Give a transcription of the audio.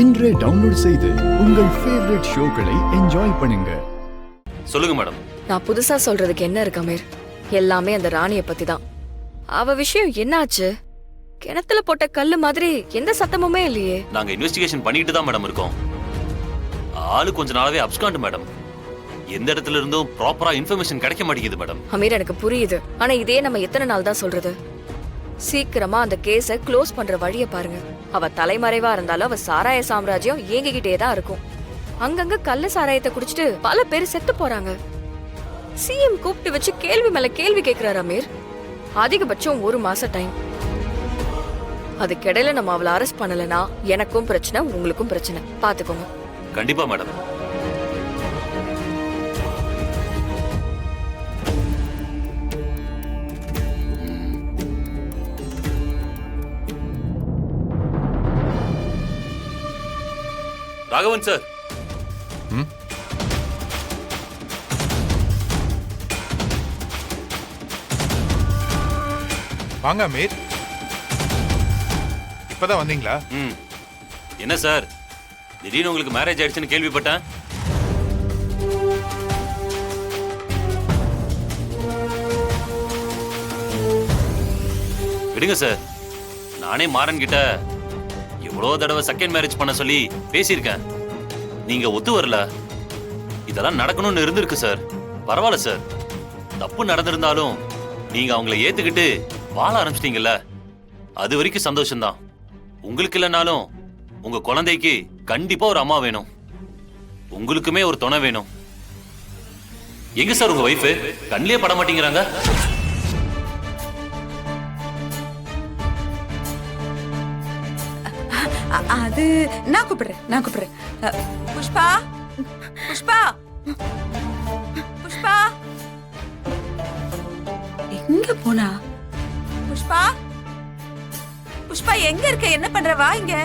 இன்றே டவுன்லோட் செய்து உங்கள் ஃபேவரட் ஷோக்களை என்ஜாய் பண்ணுங்க. சொல்லுங்க மேடம். நான் புதுசா சொல்றதுக்கு என்ன இருக்கு அமீர்? எல்லாமே அந்த ராணிய பத்தி தான். அவ விஷயம் என்னாச்சு? கிணத்துல போட்ட கல்லு மாதிரி எந்த சத்தமுமே இல்லையே. நாங்க இன்வெஸ்டிகேஷன் பண்ணிட்டு தான் மேடம் இருக்கோம். ஆளு கொஞ்ச நாளாவே அப்ஸ்காண்ட் மேடம். எந்த இடத்துல இருந்தும் ப்ராப்பரா இன்ஃபர்மேஷன் கிடைக்க மாட்டேங்குது மேடம். அமீர், எனக்கு புரியுது. ஆனா இதே நம்ம எத்தனை நாள் தான் சொல்றது? சீக்கிரமா அந்த கேஸ க்ளோஸ் பண்ற வழிய பாருங்க. அவ தலைமறைவா இருந்தாலும் அவ சாராய சாம்ராஜ்யம் ஏங்கிக்கிட்டே தான் இருக்கும். அங்கங்க கள்ள சாராயத்தை குடிச்சிட்டு பல பேர் செத்து போறாங்க. சிஎம் கூப்பிட்டு வச்சு கேள்வி மேல கேள்வி கேக்குறாரு அமீர். அதிகபட்சம் 1 மாசம் டைம். அதுக்கிடையில நம்ம அவளை அரெஸ்ட் பண்ணலனா எனக்கும் பிரச்சனை, உங்களுக்கும் பிரச்சனை. பாத்துக்கோங்க. கண்டிப்பா மேடம். ராகவன் சார். வாங்க அமீர். இப்பதான் வந்தீங்களா? என்ன சார், திடீர்னு உங்களுக்கு மேரேஜ் ஆயிடுச்சுன்னு கேள்விப்பட்டேன். விடுங்க சார். நானே மாறன் கிட்ட எவ்வளவு தடவை செகண்ட் மேரேஜ் பண்ண சொல்லி பேசியிருக்கேன். நீங்க ஒத்து வரல. இதெல்லாம் நடக்கணும்னு இருந்திருக்கு சார். பரவாயில்ல சார். தப்பு நடந்திருந்தாலும் நீங்க அவங்களை ஏத்துக்கிட்டு வாழ ஆரம்பிச்சிட்டீங்கல்ல, அது வரைக்கும் சந்தோஷம்தான். உங்களுக்கு இல்லைனாலும் உங்க குழந்தைக்கு கண்டிப்பா ஒரு அம்மா வேணும். உங்களுக்குமே ஒரு துணை வேணும். எங்க சார் உங்க வைஃப்? கண்ணிலே பட மாட்டேங்கிறாங்க. அது நான் கூப்பிடுறேன். புஷ்பா, புஷ்பா, புஷ்பா, எங்க போனா? புஷ்பா, புஷ்பா எங்க இருக்க? என்ன பண்ற? வா இங்க.